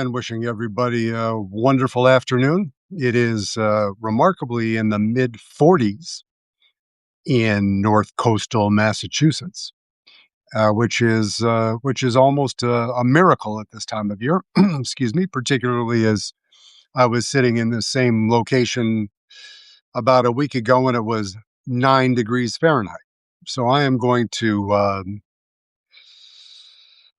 And wishing everybody a wonderful afternoon. It is remarkably in the mid 40s in north coastal Massachusetts, which is almost a miracle at this time of year. Excuse me, particularly as I was sitting in the same location about a week ago and it was 9 degrees Fahrenheit. So I am going to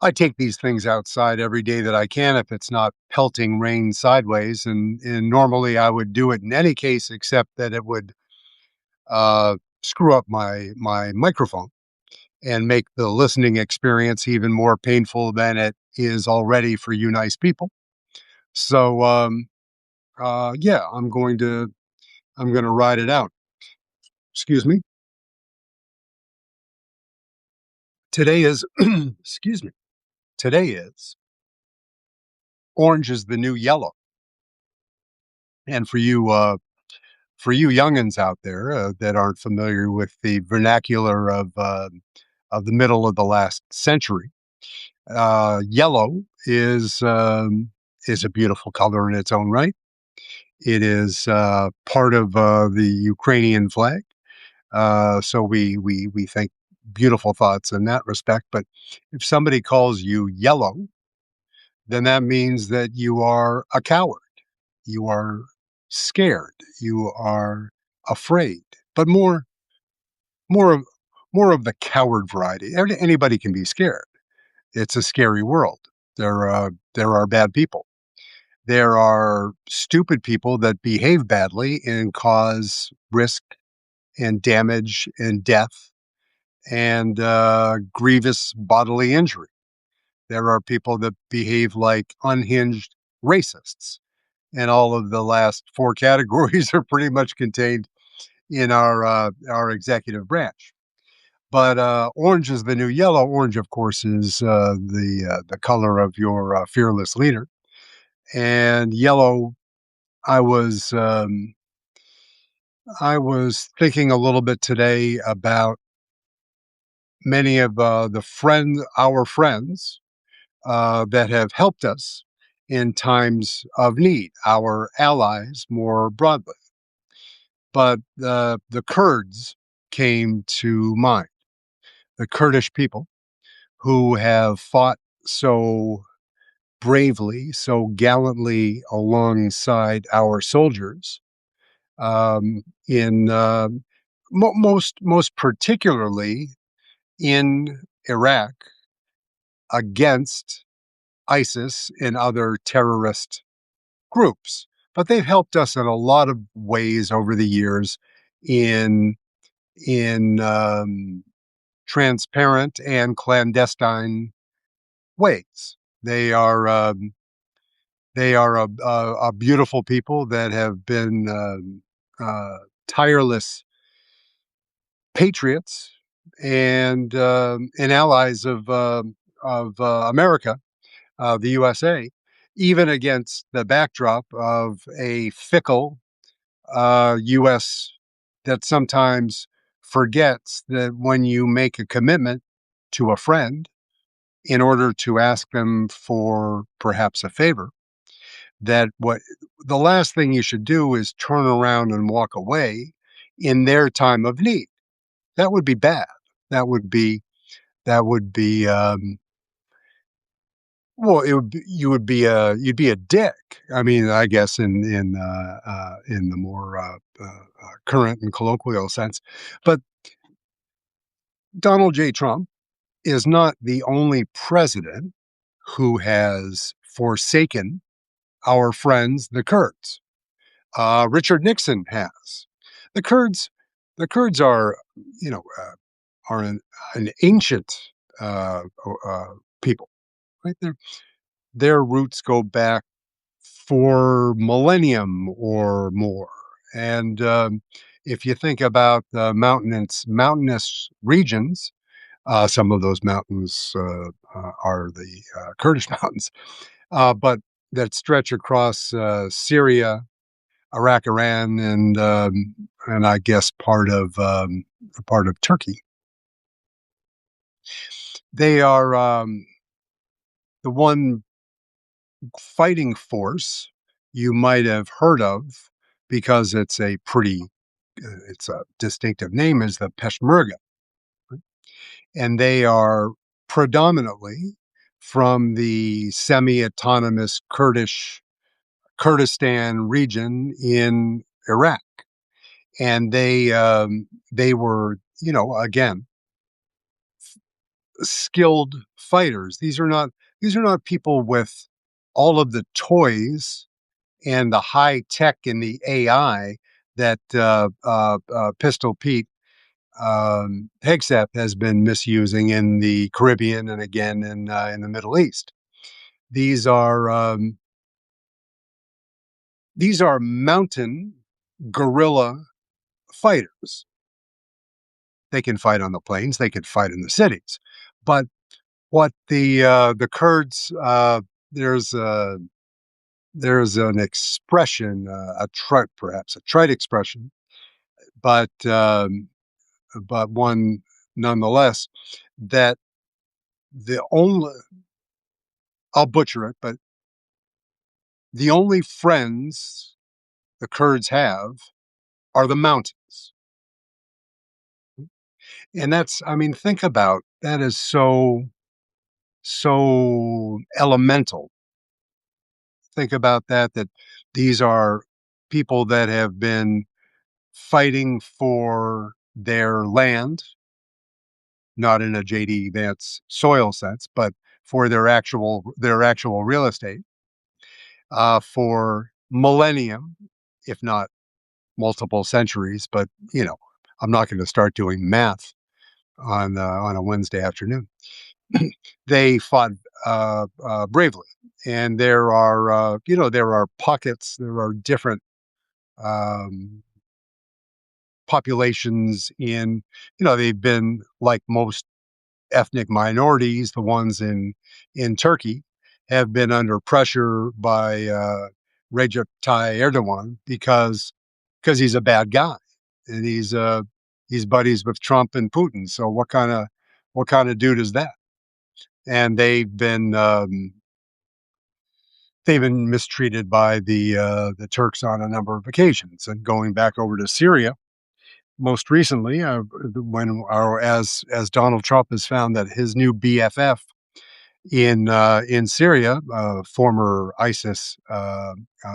I take these things outside every day that I can if it's not pelting rain sideways, and normally I would do it in any case, except that it would screw up my microphone and make the listening experience even more painful than it is already for you nice people. So yeah, I'm going to ride it out. Excuse me. Today is excuse me. Today is orange is the new yellow, and for you youngins out there that aren't familiar with the vernacular of the middle of the last century, yellow is a beautiful color in its own right. It is part of the Ukrainian flag, so we think beautiful thoughts in that respect. But if somebody calls you yellow, then that means that you are a coward. You are scared. You are afraid. But more of more of the coward variety. Anybody can be scared. It's a scary world. There are bad people. There are stupid people that behave badly and cause risk and damage and death and grievous bodily injury. There are people that behave like unhinged racists. And all of the last four categories are pretty much contained in our executive branch. But orange is the new yellow. Orange, of course, is the color of your fearless leader. And yellow, I was um, I was thinking a little bit today about many of our friends that have helped us in times of need, our allies more broadly. But the Kurds came to mind, the Kurdish people who have fought so bravely, so gallantly alongside our soldiers in most particularly in Iraq against ISIS and other terrorist groups. But they've helped us in a lot of ways over the years in in transparent and clandestine ways. They are a beautiful people that have been tireless patriots and allies of America, the USA, even against the backdrop of a fickle U.S. that sometimes forgets that when you make a commitment to a friend in order to ask them for perhaps a favor, that what the last thing you should do is turn around and walk away in their time of need. That would be bad. That would be that would be well, it would be, you'd be a dick. I mean, I guess in the more current and colloquial sense. But Donald J. Trump is not the only president who has forsaken our friends, the Kurds. Richard Nixon has. The Kurds, the Kurds are, you know, are an ancient uh, people, right? Their roots go back for millennium or more. And if you think about the mountainous regions, some of those mountains are the Kurdish mountains, but that stretch across Syria, Iraq, Iran, and I guess part of Turkey. They are the one fighting force you might have heard of because it's a distinctive name, is the Peshmerga, and they are predominantly from the semi-autonomous Kurdistan region in Iraq, and they were, again, skilled fighters. These are not people with all of the toys and the high tech and the AI that Pistol Pete Hegseth has been misusing in the Caribbean and again in the Middle East. These are mountain guerrilla fighters. They can fight on the plains. They can fight in the cities. But what the Kurds there's a there's an expression, perhaps a trite expression, but one nonetheless, that the only I'll butcher it, but the only friends the Kurds have are the mountains. And that's, I mean, think about that, is so elemental. Think about that these are people that have been fighting for their land, not in a JD Vance soil sense, but for their actual real estate, for millennium, if not multiple centuries. But I'm not going to start doing math on a Wednesday afternoon. They fought bravely, and there are pockets, there are different um, populations they've been, like most ethnic minorities, the ones in Turkey, have been under pressure by Recep Tayyip Erdogan because he's a bad guy, and he's buddies with Trump and Putin. So what kind of dude is that? And they've been mistreated by the Turks on a number of occasions, and going back over to Syria most recently, as Donald Trump has found that his new BFF in Syria, former ISIS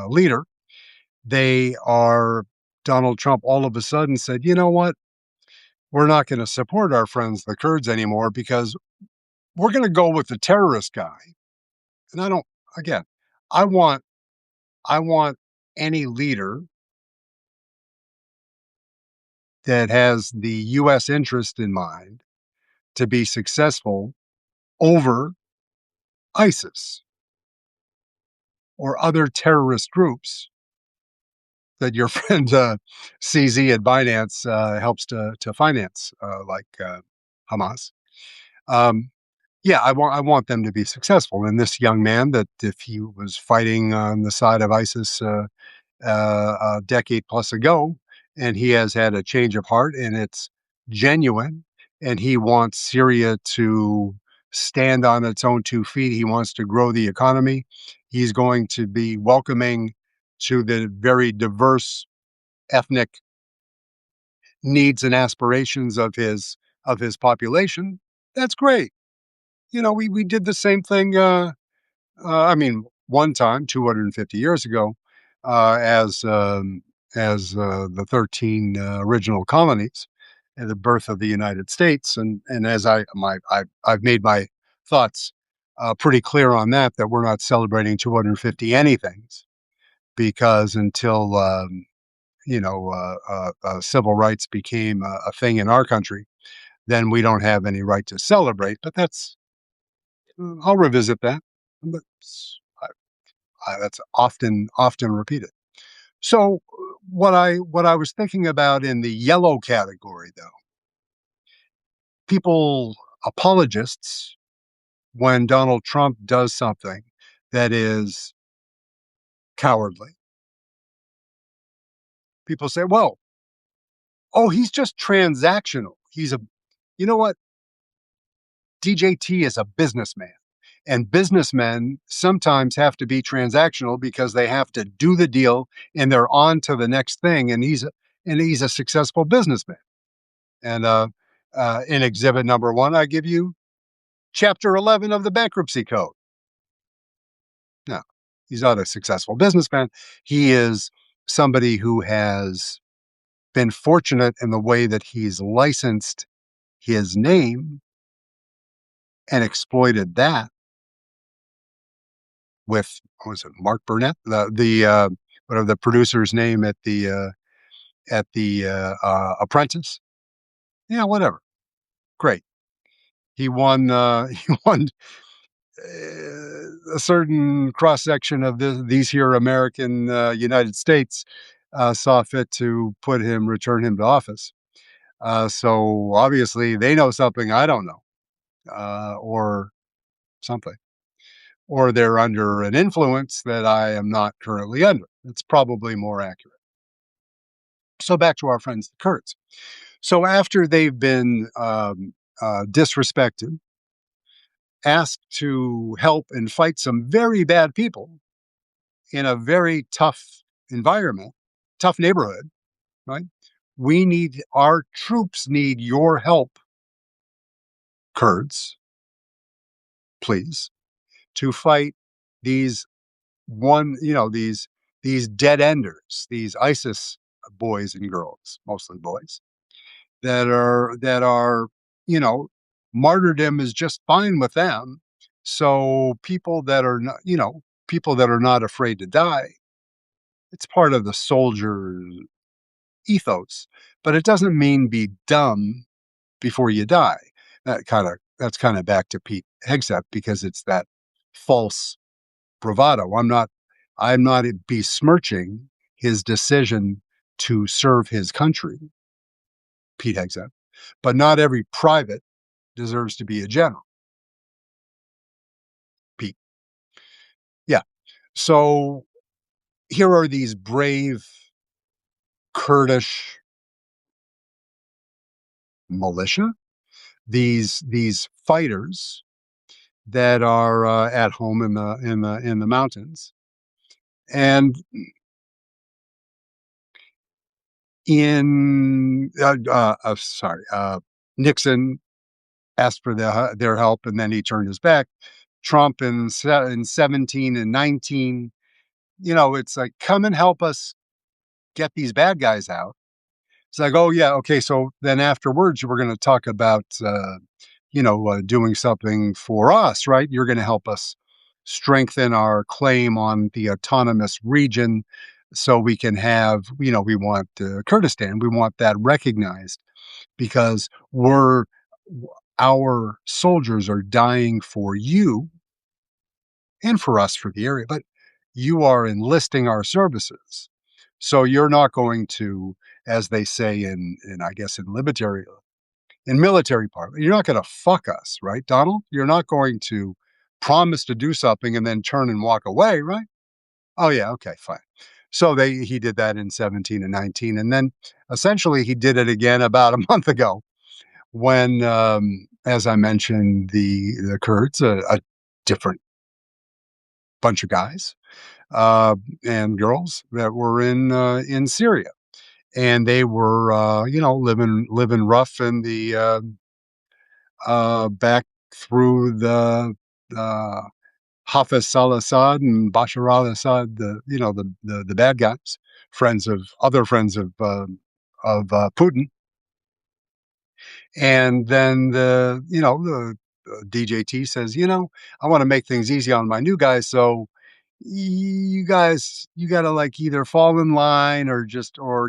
leader, they are Donald Trump all of a sudden said, you know what, we're not going to support our friends the Kurds anymore because we're going to go with the terrorist guy. And I don't, again, I want I want any leader that has the U.S. interest in mind to be successful over ISIS or other terrorist groups that your friend CZ at Binance helps to finance, like Hamas. Um, yeah, I want them to be successful. And this young man, that if he was fighting on the side of ISIS a decade plus ago, and he has had a change of heart, and it's genuine, and he wants Syria to stand on its own 2 feet. He wants to grow the economy. He's going to be welcoming to the very diverse ethnic needs and aspirations of his population. That's great. We did the same thing. I mean, one time, 250 years ago, as the 13 original colonies and the birth of the United States, and as I've made my thoughts pretty clear on that we're not celebrating 250 anythings, because until civil rights became a thing in our country, then we don't have any right to celebrate. But I'll revisit that. But that's often repeated. So what I was thinking about in the yellow category, though, people, apologists, when Donald Trump does something that is cowardly, people say, "Well, oh, he's just transactional. You know what? DJT is a businessman, And businessmen sometimes have to be transactional because they have to do the deal and they're on to the next thing. And he's a successful businessman. And in exhibit number one, I give you chapter 11 of the bankruptcy code. No, he's not a successful businessman. He is somebody who has been fortunate in the way that he's licensed his name and exploited that with, what was it, Mark Burnett, the whatever the producer's name at the Apprentice. Yeah, whatever. Great. He won. He won a certain cross section of these here American United States saw fit to return him to office. So obviously they know something I don't know, or something, or they're under an influence that I am not currently under. It's probably more accurate. So back to our friends, the Kurds. So after they've been disrespected, asked to help and fight some very bad people in a very tough environment, tough neighborhood, right? Our troops need your help, Kurds, please, to fight these these dead enders, these ISIS boys and girls, mostly boys, that are, you know, martyrdom is just fine with them. So people that are not afraid to die, it's part of the soldier ethos, but it doesn't mean be dumb before you die. That's kind of back to Pete Hegseth because it's that false bravado. I'm not besmirching his decision to serve his country, Pete Hegseth, but not every private deserves to be a general, Pete. Yeah. So here are these brave Kurdish militia, these fighters that are at home in the mountains, and Nixon asked for their help, and then he turned his back. Trump in 17 and 19, it's like, come and help us get these bad guys out. It's like, oh yeah, okay. So then afterwards, we're going to talk about, doing something for us, right? You're going to help us strengthen our claim on the autonomous region, so we can have, we want Kurdistan. We want that recognized because our soldiers are dying for you and for us for the area, but you are enlisting our services. So you're not going to, as they say in I guess in military parlance, you're not going to fuck us, right, Donald? You're not going to promise to do something and then turn and walk away, right? Oh yeah, okay, fine. So he did that in 17 and 19, and then essentially he did it again about a month ago when, as I mentioned, the Kurds, a different bunch of guys uh, and girls that were in Syria, and they were living rough in the back through the uh, Hafez al-Assad and Bashar al-Assad, the bad guys, other friends of Putin, and then the DJT says, I want to make things easy on my new guys, so you guys, you got to like either fall in line or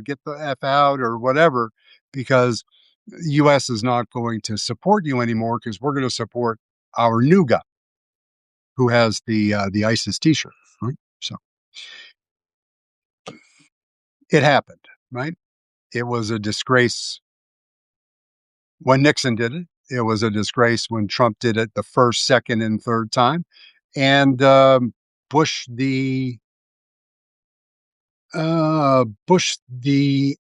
get the F out or whatever, because the US is not going to support you anymore because we're going to support our new guy who has the ISIS t-shirt, right? So it happened, right? It was a disgrace when Nixon did it. It was a disgrace when Trump did it the first, second, and third time. And Bush the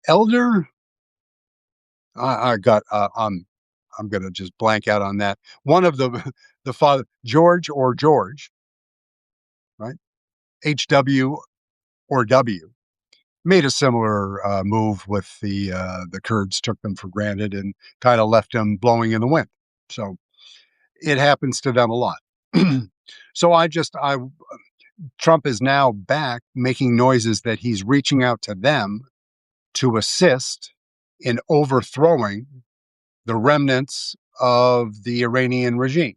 elder, I got I'm gonna just blank out on that. One of the the father, George or George, right? HW or W, made a similar move with the Kurds, took them for granted and kind of left them blowing in the wind. So it happens to them a lot. So I Trump is now back making noises that he's reaching out to them to assist in overthrowing the remnants of the Iranian regime.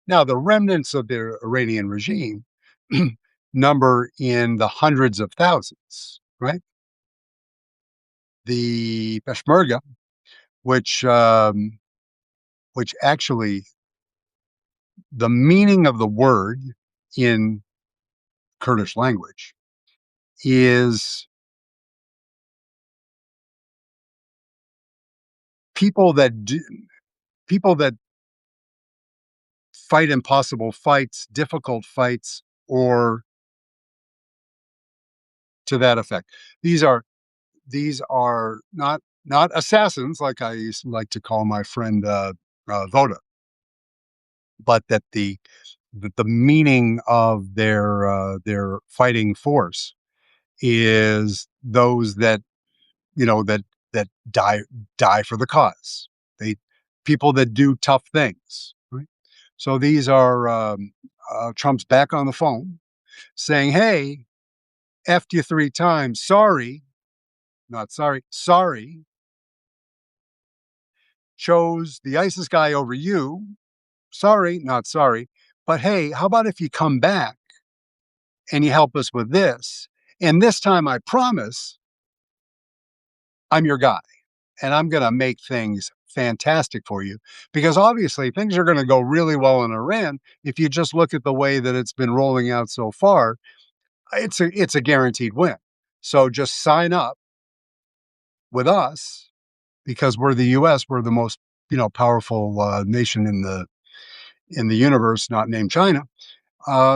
Now, the remnants of the Iranian regime number in the hundreds of thousands, right? The Peshmerga, which which actually the meaning of the word in Kurdish language is people that do, people that fight impossible fights, difficult fights, or to that effect. These are not assassins like I used to like to call my friend Voda, but that the meaning of their fighting force is those that that die for the cause. They People that do tough things. Right? So these are Trump's back on the phone saying, "Hey, effed you 3 times. Sorry, not sorry. Sorry. Chose the ISIS guy over you. Sorry, not sorry. But hey, how about if you come back and you help us with this? And this time, I promise I'm your guy." And I'm going to make things fantastic for you because obviously things are going to go really well in Iran. If you just look at the way that it's been rolling out so far, it's a guaranteed win. So just sign up with us because we're the US, we're the most, powerful nation in the universe, not named China.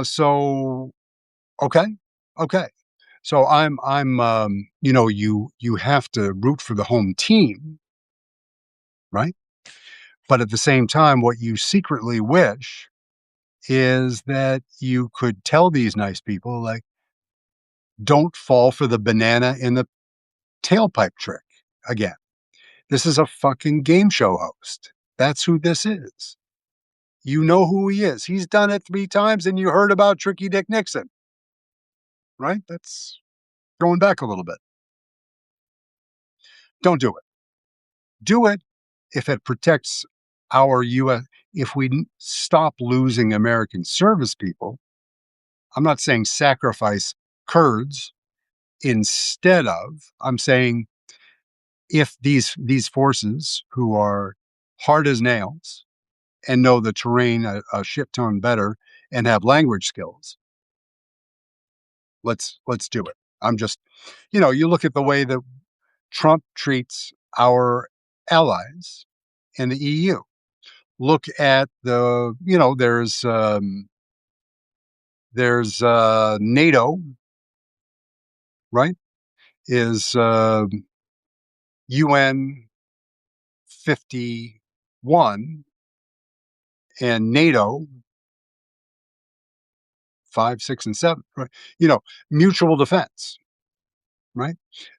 So okay, okay. So you have to root for the home team, right? But at the same time, what you secretly wish is that you could tell these nice people, like, don't fall for the banana in the tailpipe trick again. This is a fucking game show host. That's who this is. You know who he is. He's done it 3 times, and you heard about Tricky Dick Nixon, right? That's going back a little bit. Don't do it. Do it if it protects our US. If we stop losing American service people, I'm not saying sacrifice Kurds instead of, I'm saying if these forces who are hard as nails and know the terrain a shit ton better and have language skills, let's do it. I'm just, you look at the way that Trump treats our allies in the EU. Look at there's NATO, right? Is UN 51 and NATO 5, 6, and 7, right? Mutual defense, right?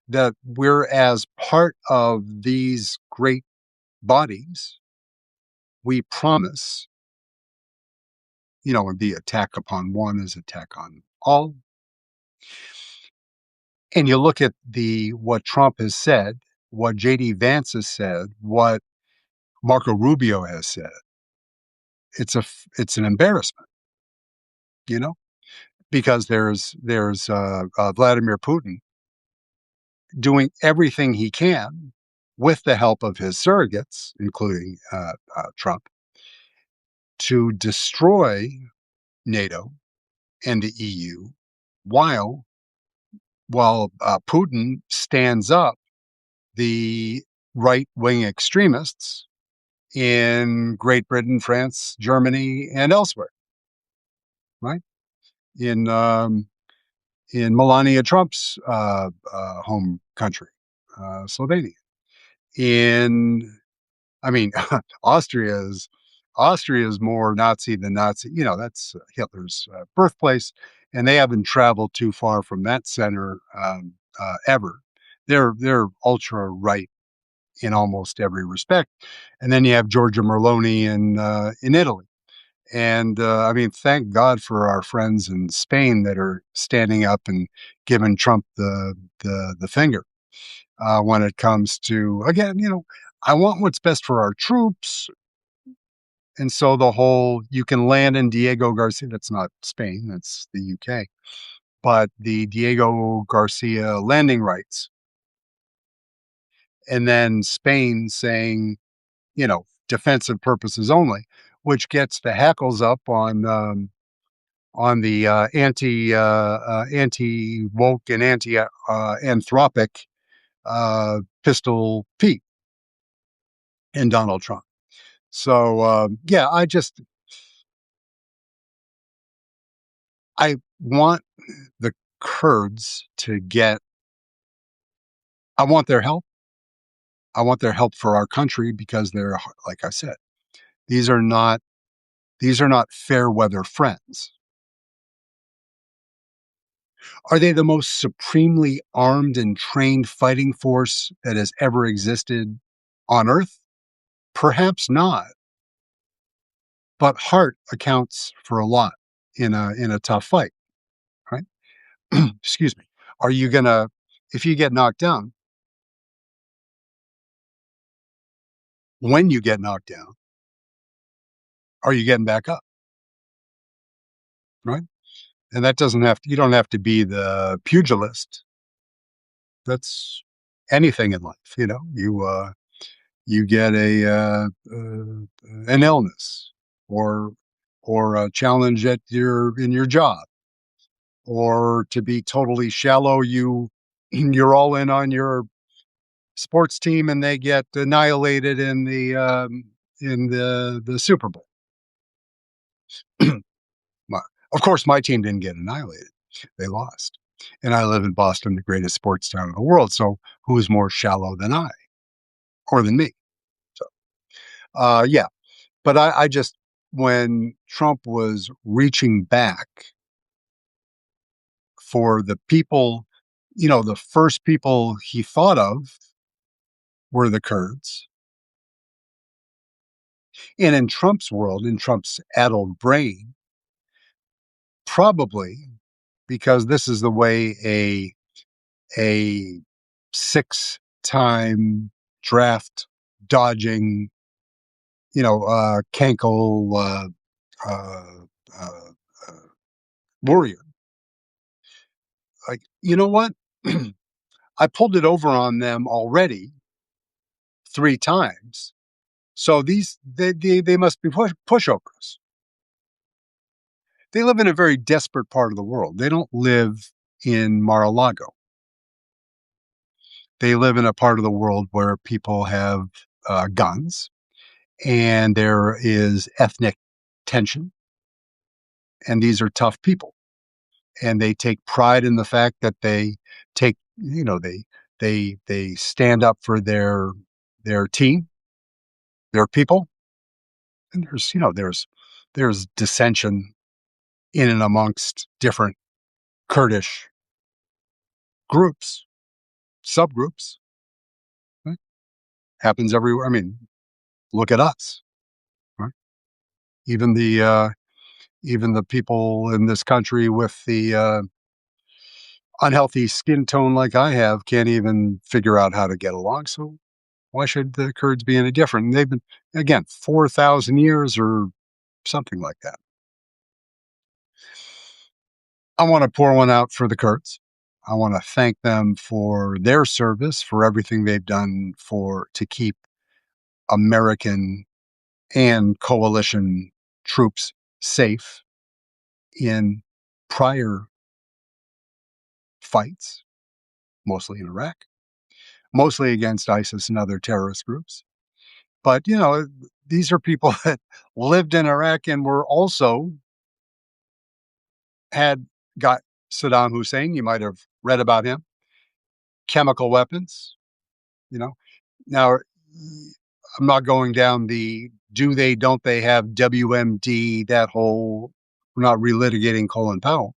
That we're as part of these great bodies, we promise, and the attack upon one is attack on all. And you look at what Trump has said, what JD Vance has said, what Marco Rubio has said. It's an embarrassment, you know, because there's Vladimir Putin doing everything he can with the help of his surrogates, including Trump, to destroy NATO and the EU, while Putin stands up the right wing extremists in Great Britain, France, Germany, and elsewhere. Right in Melania Trump's home country, Slovenia, in I mean, Austria is Austria is more Nazi than Nazi. That's Hitler's birthplace, and they haven't traveled too far from that center ever. They're ultra right in almost every respect. And then you have Giorgia Meloni in Italy. And I mean, thank God for our friends in Spain that are standing up and giving Trump the finger when it comes to, again, I want what's best for our troops. And so the whole you can land in Diego Garcia, that's not Spain, that's the UK, but the Diego Garcia landing rights. And then Spain saying, defensive purposes only, which gets the hackles up on the anti woke and anti anthropic Pistol Pete and Donald Trump. So yeah, I want the Kurds to get. I want their help. I want their help for our country because they're, like I said, these are not these are not fair weather friends. Are they the most supremely armed and trained fighting force that has ever existed on Earth? Perhaps not, but heart accounts for a lot in a tough fight, right? Excuse me. Are you gonna if you get knocked down, when you get knocked down, are you getting back up, right? And that doesn't have to you don't have to be the pugilist. That's anything in life, you get an illness or a challenge at your job, or to be totally shallow, you're all in on your sports team and they get annihilated in the Super Bowl. My, of course, my team didn't get annihilated; they lost. And I live in Boston, the greatest sports town in the world. So, who is more shallow than I, or than me? So, yeah. But I just when Trump was reaching back for the people, the first people he thought of were the Kurds. And in Trump's world, in Trump's addled brain, probably because this is the way a six-time draft dodging, cankle uh, uh, uh, warrior. Like, you know what? I pulled it over on them already 3 times. So they must be pushovers. They live in a very desperate part of the world. They don't live in Mar-a-Lago. They live in a part of the world where people have guns and there is ethnic tension, and these are tough people. And they take pride in the fact that take, they stand up for their team, their people. And there's dissension in and amongst different Kurdish groups, subgroups. Right? Happens everywhere. I mean, look at us, right? Even the people in this country with the unhealthy skin tone like I have can't even figure out how to get along. So why should the Kurds be any different? And they've been, again, 4,000 years or something like that. I want to pour one out for the Kurds. I want to thank them for their service, for everything they've done to keep American and coalition troops safe in prior fights, mostly in Iraq, mostly against ISIS and other terrorist groups. But, these are people that lived in Iraq and were also had got Saddam Hussein. You might have read about him, chemical weapons, you know. Now, I'm not going down the do they, don't they have WMD, that whole, we're not relitigating Colin Powell.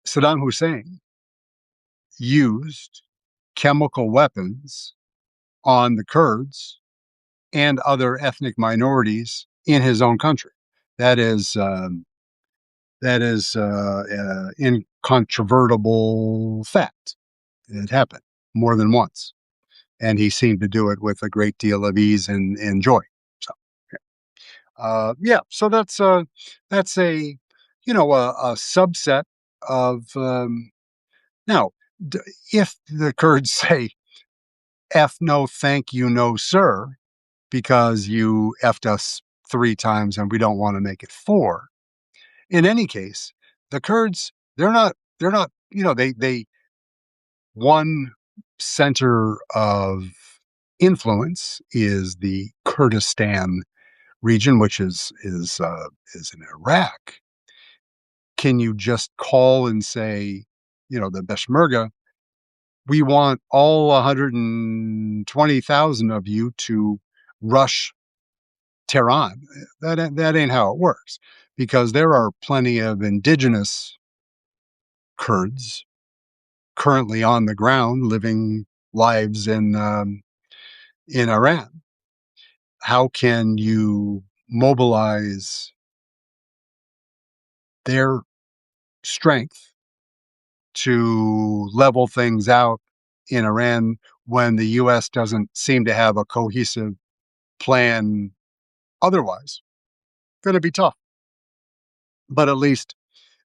Saddam Hussein used chemical weapons on the Kurds and other ethnic minorities in his own country. That is incontrovertible fact. It happened more than once, and he seemed to do it with a great deal of ease and joy. So, yeah. So that's a a subset of now. d- If the Kurds say "f no, thank you, no sir," because you effed us 3 times and we don't want to make it 4. In any case, the Kurds, they're not, they one center of influence is the Kurdistan region, which is in Iraq. Can you just call and say, the Peshmerga, we want all 120,000 of you to rush Tehran? That ain't how it works, because there are plenty of indigenous Kurds currently on the ground living lives in Iran. How can you mobilize their strength to level things out in Iran when the US doesn't seem to have a cohesive plan otherwise? Going to be tough. But at least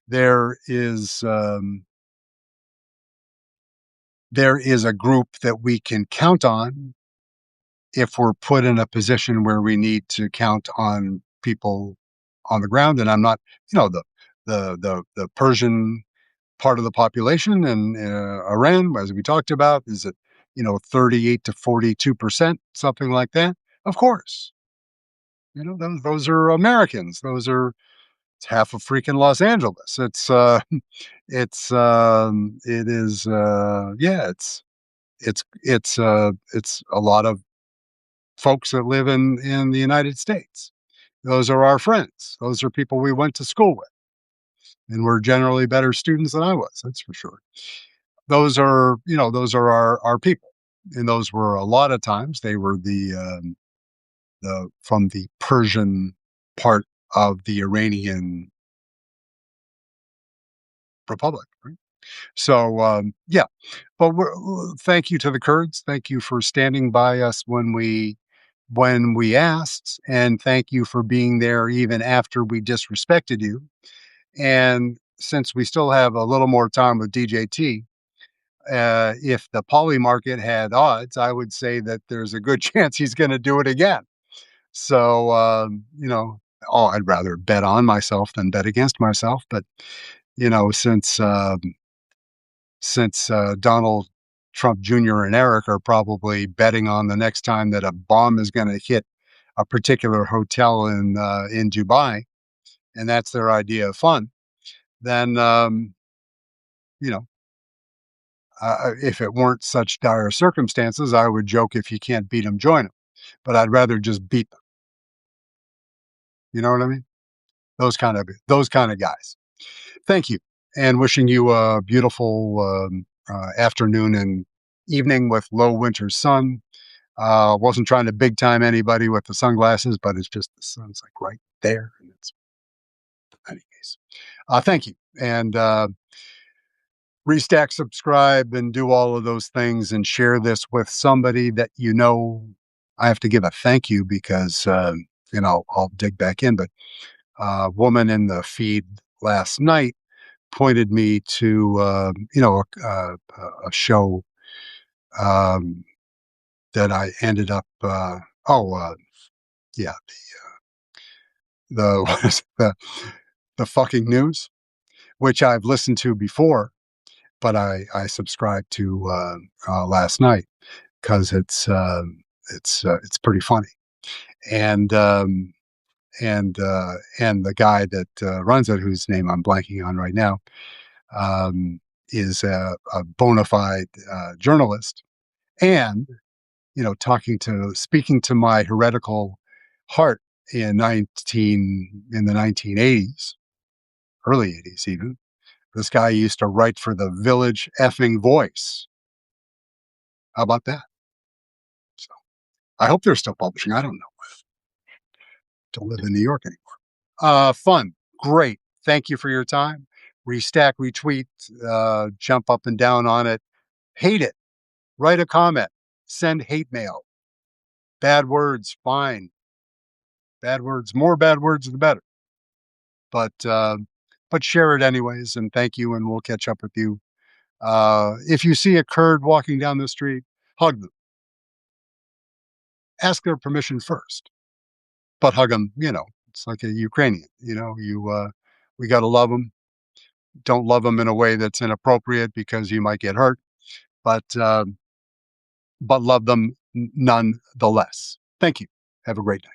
there is there is a group that we can count on if we're put in a position where we need to count on people on the ground. And I'm not, the Persian part of the population in Iran, as we talked about, is it 38 to 42%, something like that. Of course, those are Americans. It's half of freaking Los Angeles. It is yeah, it's a lot of folks that live in the United States. Those are our friends. Those are people we went to school with, and were generally better students than I was. That's for sure. Those are our people, and those were, a lot of times, they were the from the Persian part of the Iranian Republic. Right? So yeah, but thank you to the Kurds. Thank you for standing by us when we asked, and thank you for being there even after we disrespected you. And since we still have a little more time with DJT, if the poly market had odds, I would say that there's a good chance he's going to do it again. So, I'd rather bet on myself than bet against myself. But since Donald Trump Jr. and Eric are probably betting on the next time that a bomb is going to hit a particular hotel in Dubai, and that's their idea of fun, then you know, if it weren't such dire circumstances, I would joke, if you can't beat them, join them. But I'd rather just beat them. You know what I mean? Those kind of guys. Thank you, and wishing you a beautiful afternoon and evening with low winter sun. Wasn't trying to big time anybody with the sunglasses, but it's just the sun's like right there, and it's anyways. Thank you, and restack, subscribe, and do all of those things, and share this with somebody that you know. I have to give a thank you because I'll dig back in, but a woman in the feed last night pointed me to a show that I ended up yeah, the what is it, the fucking news, which I've listened to before, but I subscribed to last night because it's pretty funny. And and the guy that runs it, whose name I'm blanking on right now, is a bona fide journalist, and speaking to my heretical heart in the 1980s, early 80s even. This guy used to write for the Village effing Voice. How about that? So I hope they're still publishing. I don't know. Don't live in New York anymore. Fun. Great. Thank you for your time. Restack, retweet, jump up and down on it. Hate it. Write a comment. Send hate mail. Bad words, fine. Bad words, more bad words, the better. But share it anyways. And thank you. And we'll catch up with you. If you see a Kurd walking down the street, hug them. Ask their permission first, but hug them. It's like a Ukrainian. We got to love them. Don't love them in a way that's inappropriate because you might get hurt, but love them nonetheless. Thank you. Have a great night.